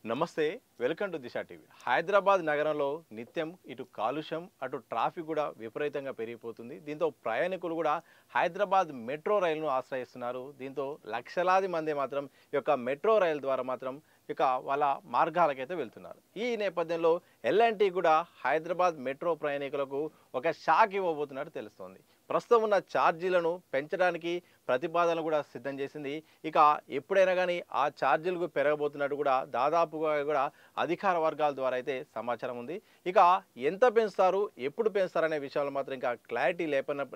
నమస్తే welcome to Disha TV. Hyderabad నగరంలో నిత్యం ఇటు కాలుష్యం అటు ట్రాఫిక్ కూడా విపరీతంగా పెరిగిపోతుంది. దీంతో ప్రయాణికులు కూడా హైదరాబాద్ మెట్రో రైలును ఆశ్రయిస్తున్నారు. దీంతో లక్షలాది మంది మాత్రం ఈ యొక్క మెట్రో రైలు ద్వారా మాత్రం ఇక వాళ్ళ మార్గాలకైతే వెళ్తున్నారు. ఈ నేపథ్యంలో ఎల్ఎన్టీ కూడా హైదరాబాద్ మెట్రో ప్రయాణికులకు ఒక షాక్ ఇవ్వబోతున్నట్టు తెలుస్తోంది. ప్రస్తుతం ఉన్న ఛార్జీలను పెంచడానికి ప్రతిపాదనలు కూడా సిద్ధం చేసింది. ఇక ఎప్పుడైనా కానీ ఆ ఛార్జీలకు పెరగబోతున్నట్టు కూడా దాదాపుగా కూడా అధికార వర్గాల ద్వారా అయితే సమాచారం ఉంది. ఇక ఎంత పెంచుతారు, ఎప్పుడు పెంచుతారు అనే విషయాలు మాత్రం ఇంకా క్లారిటీ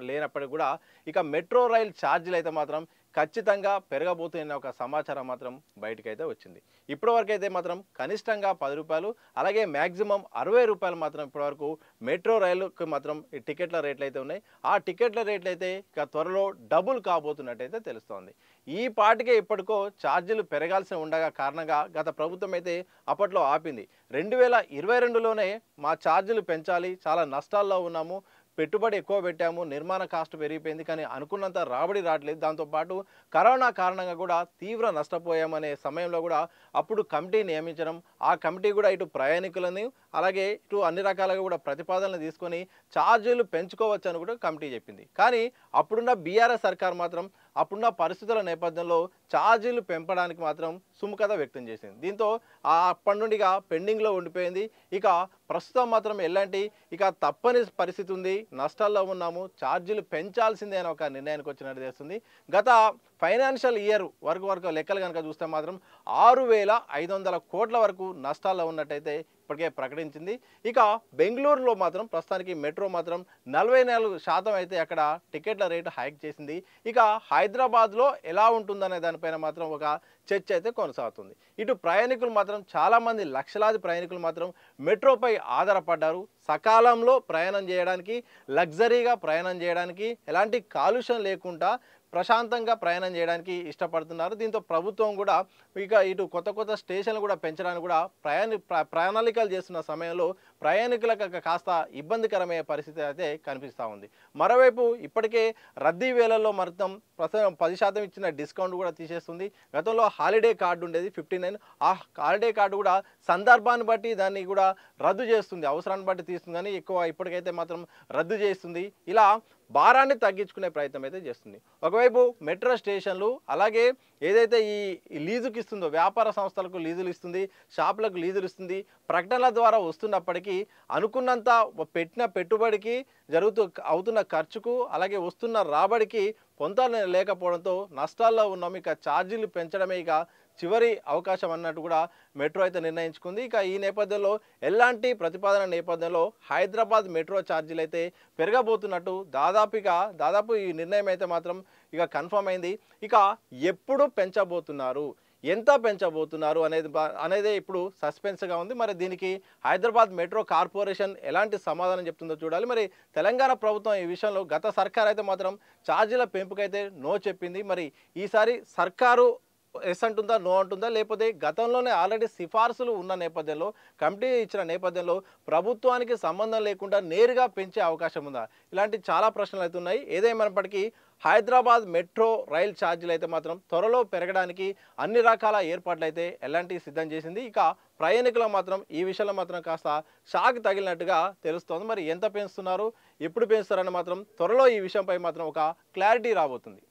లేనప్పటికీ కూడా ఇక మెట్రో రైల్ ఛార్జీలు అయితే మాత్రం ఖచ్చితంగా పెరగబోతున్న ఒక సమాచారం మాత్రం బయటకైతే వచ్చింది. ఇప్పటివరకు అయితే మాత్రం కనిష్టంగా 10 రూపాయలు అలాగే మ్యాక్సిమం 60 రూపాయలు మాత్రం ఇప్పటివరకు మెట్రో రైలుకి మాత్రం ఈ టికెట్ల రేట్లు అయితే ఉన్నాయి. ఆ టికెట్ల రేట్లు అయితే ఇక త్వరలో డబుల్ కాబోతున్నట్టయితే తెలుస్తోంది. ఈ పాటికే ఇప్పటికో ఛార్జీలు పెరగాల్సి ఉండగా కారణంగా గత ప్రభుత్వం అయితే అప్పట్లో ఆపింది. 2022లోనే మా ఛార్జీలు పెంచాలి, చాలా నష్టాల్లో ఉన్నాము, పెట్టుబడి ఎక్కువ పెట్టాము, నిర్మాణ కాస్ట్ పెరిగిపోయింది, కానీ అనుకున్నంత రాబడి రావట్లేదు, దాంతోపాటు కరోనా కారణంగా కూడా తీవ్ర నష్టపోయామనే సమయంలో కూడా అప్పుడు కమిటీ నియమించడం, ఆ కమిటీ కూడా ఇటు ప్రయాణికులని అలాగే ఇటు అన్ని రకాలుగా కూడా ప్రతిపాదనలు తీసుకొని ఛార్జీలు పెంచుకోవచ్చు అని కూడా కమిటీ చెప్పింది. కానీ అప్పుడున్న బీఆర్ఎస్ సర్కార్ మాత్రం అప్పుడున్న పరిస్థితుల నేపథ్యంలో ఛార్జీలు పెంపడానికి మాత్రం సుముఖత వ్యక్తం చేసింది. దీంతో అప్పటి నుండి ఇక పెండింగ్లో ఉండిపోయింది. ఇక ప్రస్తుతం మాత్రం ఎలాంటి ఇక తప్పని పరిస్థితి ఉంది, నష్టాల్లో ఉన్నాము, ఛార్జీలు పెంచాల్సిందే అని ఒక నిర్ణయానికి వచ్చినట్టు తెలుస్తుంది. గత ఫైనాన్షియల్ ఇయర్ వరకు లెక్కలు కనుక చూస్తే మాత్రం 6,500 కోట్ల వరకు నష్టాల్లో ఉన్నట్టయితే ఇప్పటికే ప్రకటించింది. ఇక బెంగళూరులో మాత్రం ప్రస్తుతానికి మెట్రో మాత్రం 44% అయితే అక్కడ టికెట్ల రేటు హైక్ చేసింది. ఇక హైదరాబాద్లో ఎలా ఉంటుందనే దానిపైన మాత్రం ఒక చర్చ అయితే కొనసాగుతుంది. ఇటు ప్రయాణికులు మాత్రం చాలామంది లక్షలాది ప్రయాణికులు మాత్రం మెట్రోపై ఆధారపడ్డారు. సకాలంలో ప్రయాణం చేయడానికి, లగ్జరీగా ప్రయాణం చేయడానికి, ఎలాంటి కాలుష్యం లేకుండా ప్రశాంతంగా ప్రయాణం చేయడానికి ఇష్టపడుతున్నారు. దీంతో ప్రభుత్వం కూడా ఇక ఇటు కొత్త స్టేషన్లు కూడా పెంచడానికి కూడా ప్రణాళికలు చేస్తున్న సమయంలో ప్రయాణికులకు కాస్త ఇబ్బందికరమయ్యే పరిస్థితి అయితే కనిపిస్తూ ఉంది. మరోవైపు ఇప్పటికే రద్దీ వేళల్లో మొత్తం ప్రస్తుతం 10% ఇచ్చిన డిస్కౌంట్ కూడా తీసేస్తుంది. గతంలో హాలిడే కార్డు ఉండేది 59, ఆ హాలిడే కార్డు కూడా సందర్భాన్ని బట్టి దాన్ని కూడా రద్దు చేస్తుంది, అవసరాన్ని బట్టి తీస్తుంది, కానీ ఎక్కువ ఇప్పటికైతే మాత్రం రద్దు చేస్తుంది. ఇలా భారాన్ని తగ్గించుకునే ప్రయత్నం అయితే చేస్తుంది. ఒకవైపు మెట్రో స్టేషన్లు అలాగే ఏదైతే ఈ లీజుకి ఇస్తుందో, వ్యాపార సంస్థలకు లీజులు ఇస్తుంది, షాపులకు లీజులు ఇస్తుంది, ప్రకటనల ద్వారా వస్తున్నప్పటికీ అనుకున్నంత పెట్టిన పెట్టుబడికి అవుతున్న ఖర్చుకు అలాగే వస్తున్న రాబడికి పొంతన లేకపోవడంతో నష్టాల్లో ఉన్నాము. ఇక ఛార్జీలు పెంచడమే ఇక చివరి అవకాశం అన్నట్టు కూడా మెట్రో అయితే నిర్ణయించుకుంది. ఇక ఈ నేపథ్యంలో ఎలాంటి ప్రతిపాదన నేపథ్యంలో హైదరాబాద్ మెట్రో ఛార్జీలు అయితే పెరగబోతున్నట్టు దాదాపు ఈ నిర్ణయం అయితే మాత్రం ఇక కన్ఫర్మ్ అయింది. ఇక ఎప్పుడు పెంచబోతున్నారు, ఎంత పెంచబోతున్నారు అనేదే ఇప్పుడు సస్పెన్స్గా ఉంది. మరి దీనికి హైదరాబాద్ మెట్రో కార్పొరేషన్ ఎలాంటి సమాధానం చెప్తుందో చూడాలి. మరి తెలంగాణ ప్రభుత్వం ఈ విషయంలో గత సర్కార్ అయితే మాత్రం ఛార్జీల పెంపుకైతే నో చెప్పింది. మరి ఈసారి సర్కారు ఎస్ అంటుందా, నో అంటుందా, లేకపోతే గతంలోనే ఆల్రెడీ సిఫార్సులు ఉన్న నేపథ్యంలో కమిటీ ఇచ్చిన నేపథ్యంలో ప్రభుత్వానికి సంబంధం లేకుండా నేరుగా పెంచే అవకాశం ఉందా? ఇలాంటి చాలా ప్రశ్నలు అయితే ఉన్నాయి. ఏదేమైనప్పటికీ హైదరాబాద్ మెట్రో రైల్ ఛార్జీలు అయితే మాత్రం త్వరలో పెరగడానికి అన్ని రకాల ఏర్పాట్లు అయితే ఎలాంటి సిద్ధం చేసింది. ఇక ప్రయాణికులు మాత్రం ఈ విషయంలో మాత్రం కాస్త షాక్ తగిలినట్టుగా తెలుస్తోంది. మరి ఎంత పెంచుతున్నారు, ఎప్పుడు పెంచుతారని మాత్రం త్వరలో ఈ విషయంపై మాత్రం ఒక క్లారిటీ రాబోతుంది.